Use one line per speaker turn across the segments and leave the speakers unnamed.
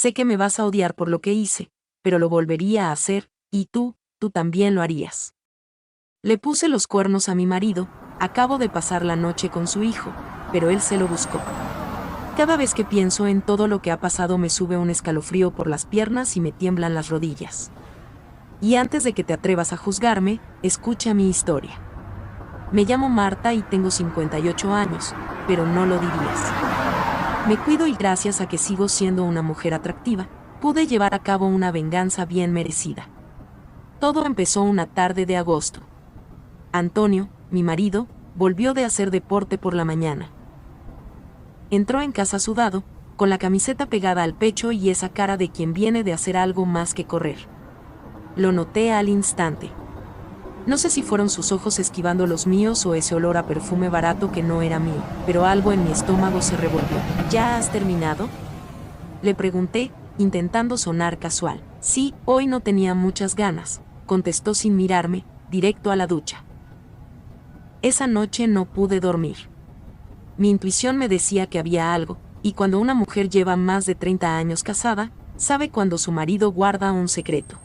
Sé que me vas a odiar por lo que hice, pero lo volvería a hacer, y tú también lo harías. Le puse los cuernos a mi marido, acabo de pasar la noche con su hijo, pero él se lo buscó. Cada vez que pienso en todo lo que ha pasado me sube un escalofrío por las piernas y me tiemblan las rodillas. Y antes de que te atrevas a juzgarme, escucha mi historia. Me llamo Marta y tengo 58 años, pero no lo dirías. Me cuido y gracias a que sigo siendo una mujer atractiva, pude llevar a cabo una venganza bien merecida. Todo empezó una tarde de agosto. Antonio, mi marido, volvió de hacer deporte por la mañana. Entró en casa sudado, con la camiseta pegada al pecho y esa cara de quien viene de hacer algo más que correr. Lo noté al instante. No sé si fueron sus ojos esquivando los míos o ese olor a perfume barato que no era mío, pero algo en mi estómago se revolvió. ¿Ya has terminado?, le pregunté, intentando sonar casual. Sí, hoy no tenía muchas ganas, contestó sin mirarme, directo a la ducha. Esa noche no pude dormir. Mi intuición me decía que había algo, y cuando una mujer lleva más de 30 años casada, sabe cuando su marido guarda un secreto.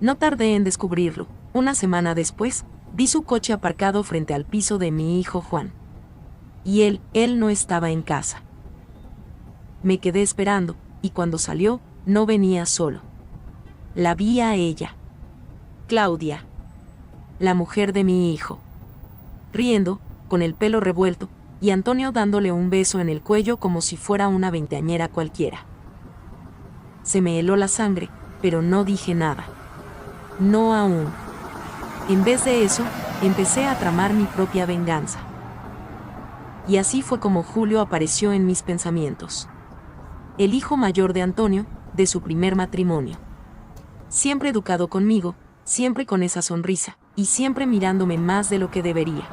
No tardé en descubrirlo. Una semana después, vi su coche aparcado frente al piso de mi hijo Juan. Y él no estaba en casa. Me quedé esperando, y cuando salió, no venía solo. La vi a ella. Claudia. La mujer de mi hijo. Riendo, con el pelo revuelto, y Antonio dándole un beso en el cuello como si fuera una veinteañera cualquiera. Se me heló la sangre, pero no dije nada. No aún. En vez de eso, empecé a tramar mi propia venganza. Y así fue como Julio apareció en mis pensamientos. El hijo mayor de Antonio, de su primer matrimonio. Siempre educado conmigo, siempre con esa sonrisa, y siempre mirándome más de lo que debería.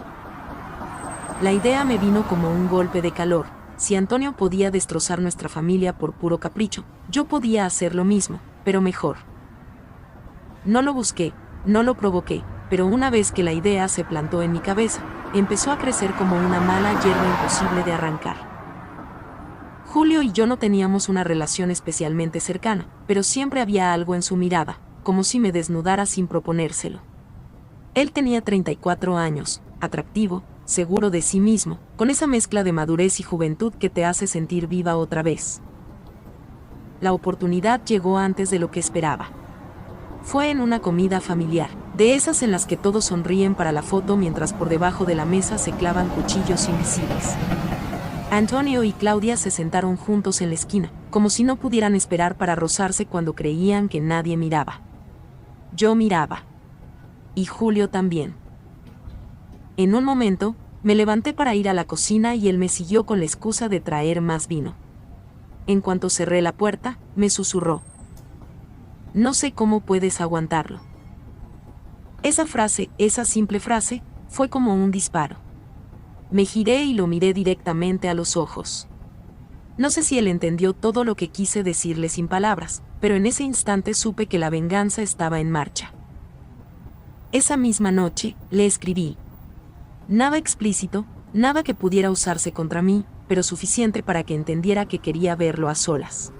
La idea me vino como un golpe de calor. Si Antonio podía destrozar nuestra familia por puro capricho, yo podía hacer lo mismo, pero mejor. No lo busqué, no lo provoqué, pero una vez que la idea se plantó en mi cabeza, empezó a crecer como una mala hierba imposible de arrancar. Julio y yo no teníamos una relación especialmente cercana, pero siempre había algo en su mirada, como si me desnudara sin proponérselo. Él tenía 34 años, atractivo, seguro de sí mismo, con esa mezcla de madurez y juventud que te hace sentir viva otra vez. La oportunidad llegó antes de lo que esperaba. Fue en una comida familiar, de esas en las que todos sonríen para la foto mientras por debajo de la mesa se clavan cuchillos invisibles. Antonio y Claudia se sentaron juntos en la esquina, como si no pudieran esperar para rozarse cuando creían que nadie miraba. Yo miraba. Y Julio también. En un momento, me levanté para ir a la cocina y él me siguió con la excusa de traer más vino. En cuanto cerré la puerta, me susurró: no sé cómo puedes aguantarlo. Esa frase, esa simple frase, fue como un disparo. Me giré y lo miré directamente a los ojos. No sé si él entendió todo lo que quise decirle sin palabras, pero en ese instante supe que la venganza estaba en marcha. Esa misma noche, le escribí. Nada explícito, nada que pudiera usarse contra mí, pero suficiente para que entendiera que quería verlo a solas.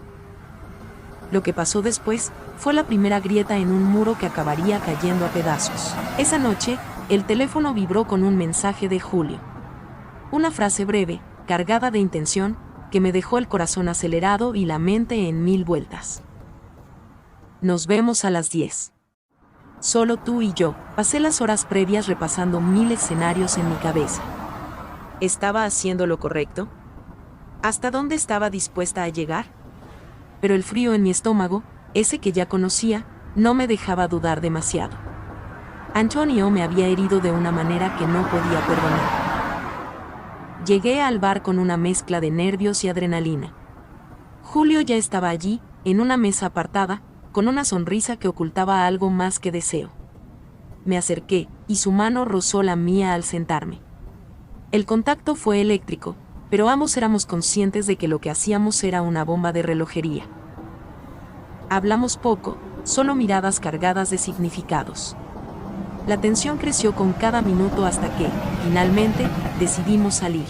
Lo que pasó después fue la primera grieta en un muro que acabaría cayendo a pedazos. Esa noche, el teléfono vibró con un mensaje de Julio. Una frase breve, cargada de intención, que me dejó el corazón acelerado y la mente en 1000 vueltas. Nos vemos a las 10. Solo tú y yo. Pasé las horas previas repasando 1000 escenarios en mi cabeza. ¿Estaba haciendo lo correcto? ¿Hasta dónde estaba dispuesta a llegar? Pero el frío en mi estómago, ese que ya conocía, no me dejaba dudar demasiado. Antonio me había herido de una manera que no podía perdonar. Llegué al bar con una mezcla de nervios y adrenalina. Julio ya estaba allí, en una mesa apartada, con una sonrisa que ocultaba algo más que deseo. Me acerqué, y su mano rozó la mía al sentarme. El contacto fue eléctrico, pero ambos éramos conscientes de que lo que hacíamos era una bomba de relojería. Hablamos poco, solo miradas cargadas de significados. La tensión creció con cada minuto hasta que, finalmente, decidimos salir.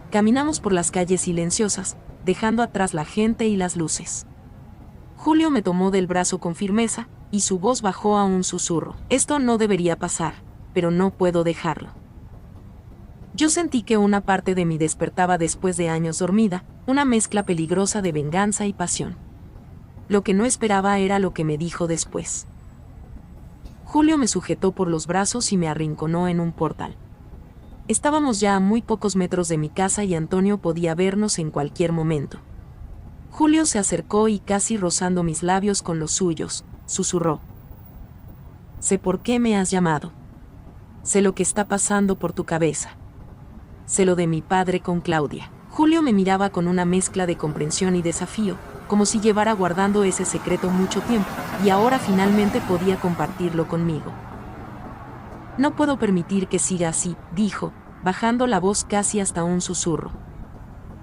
Caminamos por las calles silenciosas, dejando atrás la gente y las luces. Julio me tomó del brazo con firmeza, y su voz bajó a un susurro. Esto no debería pasar, pero no puedo dejarlo. Yo sentí que una parte de mí despertaba después de años dormida, una mezcla peligrosa de venganza y pasión. Lo que no esperaba era lo que me dijo después. Julio me sujetó por los brazos y me arrinconó en un portal. Estábamos ya a muy pocos metros de mi casa y Antonio podía vernos en cualquier momento. Julio se acercó y casi rozando mis labios con los suyos, susurró. Sé por qué me has llamado. Sé lo que está pasando por tu cabeza. Sé lo de mi padre con Claudia. Julio me miraba con una mezcla de comprensión y desafío, como si llevara guardando ese secreto mucho tiempo, y ahora finalmente podía compartirlo conmigo. No puedo permitir que siga así, dijo, bajando la voz casi hasta un susurro.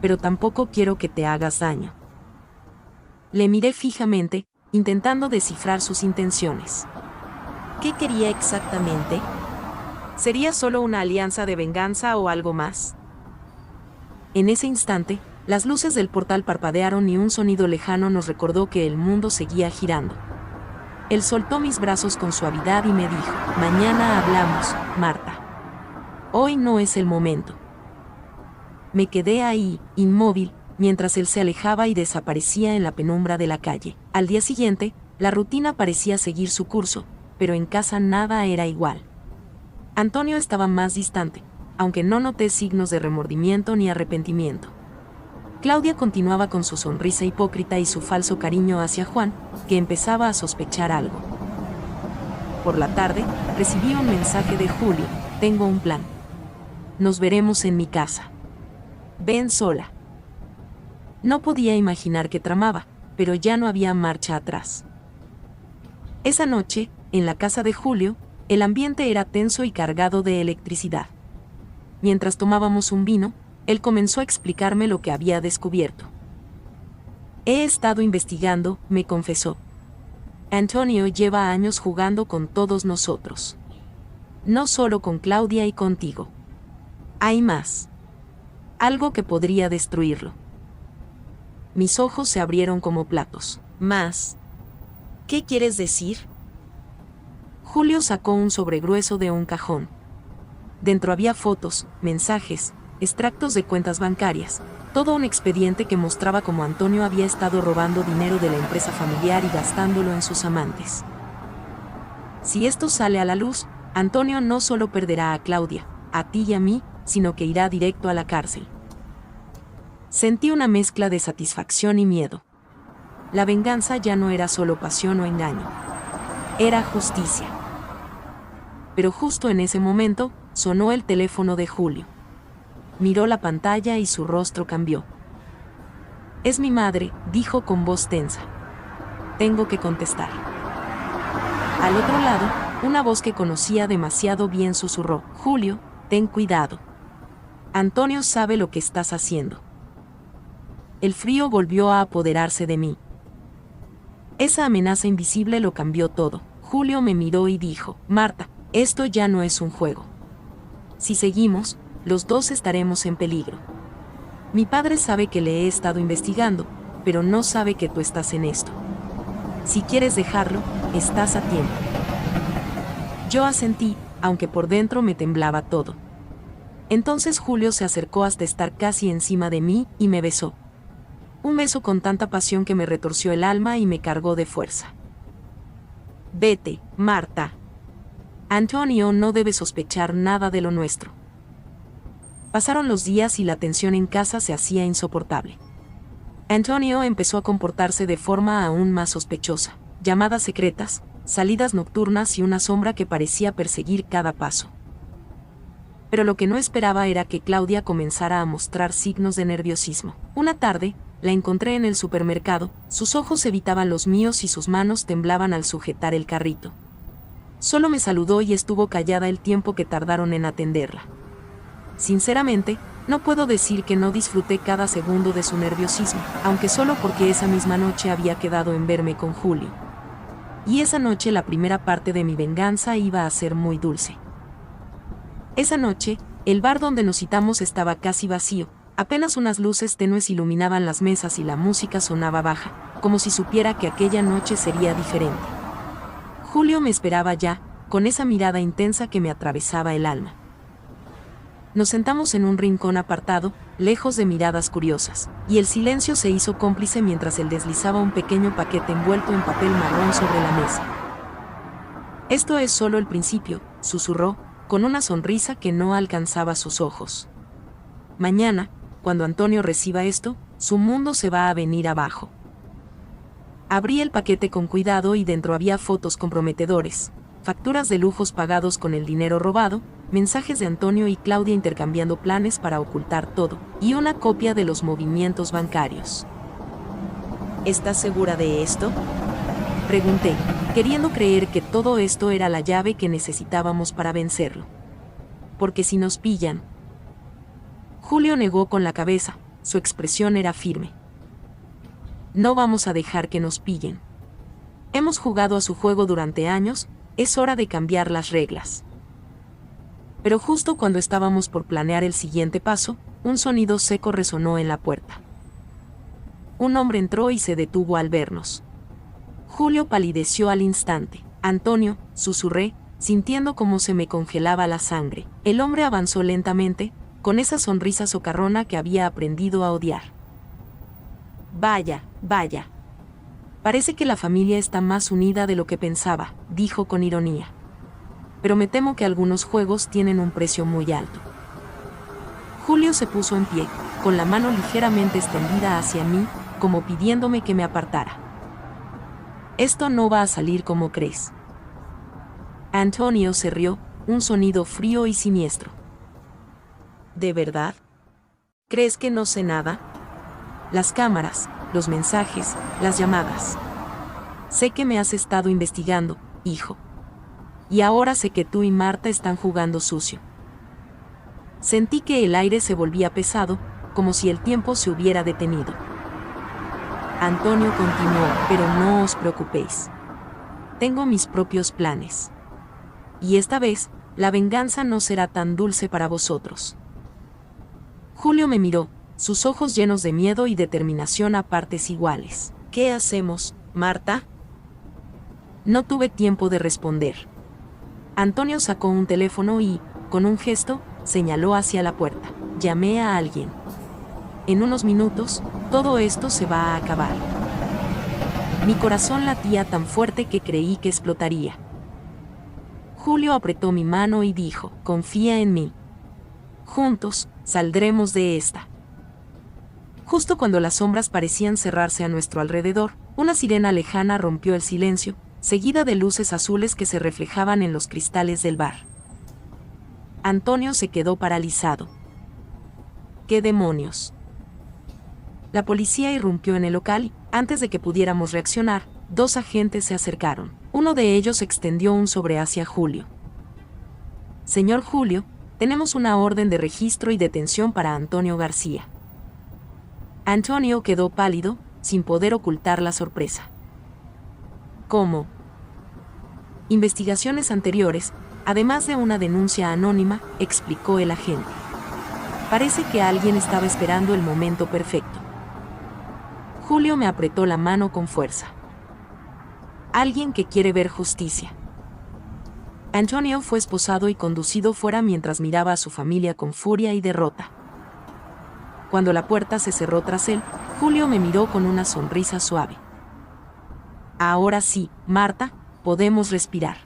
Pero tampoco quiero que te hagas daño. Le miré fijamente, intentando descifrar sus intenciones. ¿Qué quería exactamente? ¿Sería solo una alianza de venganza o algo más? En ese instante, las luces del portal parpadearon y un sonido lejano nos recordó que el mundo seguía girando. Él soltó mis brazos con suavidad y me dijo, mañana hablamos, Marta. Hoy no es el momento. Me quedé ahí, inmóvil, mientras él se alejaba y desaparecía en la penumbra de la calle. Al día siguiente, la rutina parecía seguir su curso, pero en casa nada era igual. Antonio estaba más distante, aunque no noté signos de remordimiento ni arrepentimiento. Claudia continuaba con su sonrisa hipócrita y su falso cariño hacia Juan, que empezaba a sospechar algo. Por la tarde, recibí un mensaje de Julio, tengo un plan. Nos veremos en mi casa. Ven sola. No podía imaginar qué tramaba, pero ya no había marcha atrás. Esa noche, en la casa de Julio, el ambiente era tenso y cargado de electricidad. Mientras tomábamos un vino, él comenzó a explicarme lo que había descubierto. He estado investigando, me confesó. Antonio lleva años jugando con todos nosotros. No solo con Claudia y contigo. Hay más. Algo que podría destruirlo. Mis ojos se abrieron como platos. ¿Más? ¿Qué quieres decir? Julio sacó un sobregrueso de un cajón. Dentro había fotos, mensajes, extractos de cuentas bancarias, todo un expediente que mostraba cómo Antonio había estado robando dinero de la empresa familiar y gastándolo en sus amantes. Si esto sale a la luz, Antonio no solo perderá a Claudia, a ti y a mí, sino que irá directo a la cárcel. Sentí una mezcla de satisfacción y miedo. La venganza ya no era solo pasión o engaño. Era justicia. Pero justo en ese momento, sonó el teléfono de Julio. Miró la pantalla y su rostro cambió. Es mi madre, dijo con voz tensa. Tengo que contestar. Al otro lado, una voz que conocía demasiado bien susurró, Julio, ten cuidado. Antonio sabe lo que estás haciendo. El frío volvió a apoderarse de mí. Esa amenaza invisible lo cambió todo. Julio me miró y dijo, Marta, esto ya no es un juego. Si seguimos, los dos estaremos en peligro. Mi padre sabe que le he estado investigando, pero no sabe que tú estás en esto. Si quieres dejarlo, estás a tiempo. Yo asentí, aunque por dentro me temblaba todo. Entonces Julio se acercó hasta estar casi encima de mí y me besó. Un beso con tanta pasión que me retorció el alma y me cargó de fuerza. Vete, Marta. Antonio no debe sospechar nada de lo nuestro. Pasaron los días y la tensión en casa se hacía insoportable. Antonio empezó a comportarse de forma aún más sospechosa. Llamadas secretas, salidas nocturnas y una sombra que parecía perseguir cada paso. Pero lo que no esperaba era que Claudia comenzara a mostrar signos de nerviosismo. Una tarde, la encontré en el supermercado, sus ojos evitaban los míos y sus manos temblaban al sujetar el carrito. Solo me saludó y estuvo callada el tiempo que tardaron en atenderla. Sinceramente, no puedo decir que no disfruté cada segundo de su nerviosismo, aunque solo porque esa misma noche había quedado en verme con Julio. Y esa noche la primera parte de mi venganza iba a ser muy dulce. Esa noche, el bar donde nos citamos estaba casi vacío, Apenas unas luces tenues iluminaban las mesas y la música sonaba baja, como si supiera que aquella noche sería diferente. Julio me esperaba ya, con esa mirada intensa que me atravesaba el alma. Nos sentamos en un rincón apartado, lejos de miradas curiosas, y el silencio se hizo cómplice mientras él deslizaba un pequeño paquete envuelto en papel marrón sobre la mesa. «Esto es solo el principio», susurró, con una sonrisa que no alcanzaba sus ojos. «Mañana, cuando Antonio reciba esto, su mundo se va a venir abajo». Abrí el paquete con cuidado y dentro había fotos comprometedores, facturas de lujos pagados con el dinero robado, mensajes de Antonio y Claudia intercambiando planes para ocultar todo, y una copia de los movimientos bancarios. «¿Estás segura de esto?», pregunté, queriendo creer que todo esto era la llave que necesitábamos para vencerlo. «Porque si nos pillan...». Julio negó con la cabeza, su expresión era firme. «No vamos a dejar que nos pillen. Hemos jugado a su juego durante años, es hora de cambiar las reglas». Pero justo cuando estábamos por planear el siguiente paso, un sonido seco resonó en la puerta. Un hombre entró y se detuvo al vernos. Julio palideció al instante. «Antonio», susurré, sintiendo cómo se me congelaba la sangre. El hombre avanzó lentamente, con esa sonrisa socarrona que había aprendido a odiar. «Vaya, vaya. Parece que la familia está más unida de lo que pensaba», dijo con ironía. «Pero me temo que algunos juegos tienen un precio muy alto». Julio se puso en pie, con la mano ligeramente extendida hacia mí, como pidiéndome que me apartara. «Esto no va a salir como crees». Antonio se rió, un sonido frío y siniestro. «¿De verdad? ¿Crees que no sé nada? Las cámaras, los mensajes, las llamadas. Sé que me has estado investigando, hijo. Y ahora sé que tú y Marta están jugando sucio». Sentí que el aire se volvía pesado, como si el tiempo se hubiera detenido. Antonio continuó: «Pero no os preocupéis. Tengo mis propios planes. Y esta vez, la venganza no será tan dulce para vosotros». Julio me miró, sus ojos llenos de miedo y determinación a partes iguales. «¿Qué hacemos, Marta?». No tuve tiempo de responder. Antonio sacó un teléfono y, con un gesto, señaló hacia la puerta. «Llamé a alguien. En unos minutos, todo esto se va a acabar». Mi corazón latía tan fuerte que creí que explotaría. Julio apretó mi mano y dijo: «Confía en mí. Juntos, saldremos de esta». Justo cuando las sombras parecían cerrarse a nuestro alrededor, una sirena lejana rompió el silencio, seguida de luces azules que se reflejaban en los cristales del bar. Antonio se quedó paralizado. «¿Qué demonios?». La policía irrumpió en el local y, antes de que pudiéramos reaccionar, 2 agentes se acercaron. Uno de ellos extendió un sobre hacia Julio. «Señor Julio, tenemos una orden de registro y detención para Antonio García». Antonio quedó pálido, sin poder ocultar la sorpresa. «¿Cómo?». «Investigaciones anteriores, además de una denuncia anónima», explicó el agente. «Parece que alguien estaba esperando el momento perfecto». Julio me apretó la mano con fuerza. «Alguien que quiere ver justicia». Antonio fue esposado y conducido fuera mientras miraba a su familia con furia y derrota. Cuando la puerta se cerró tras él, Julio me miró con una sonrisa suave. «Ahora sí, Marta, podemos respirar».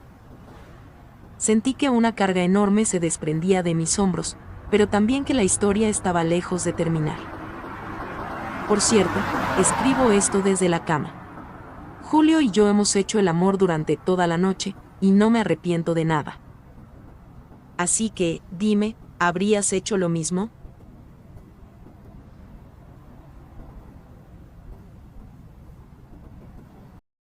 Sentí que una carga enorme se desprendía de mis hombros, pero también que la historia estaba lejos de terminar. «Por cierto, escribo esto desde la cama. Julio y yo hemos hecho el amor durante toda la noche, y no me arrepiento de nada. Así que, dime, ¿habrías hecho lo mismo?».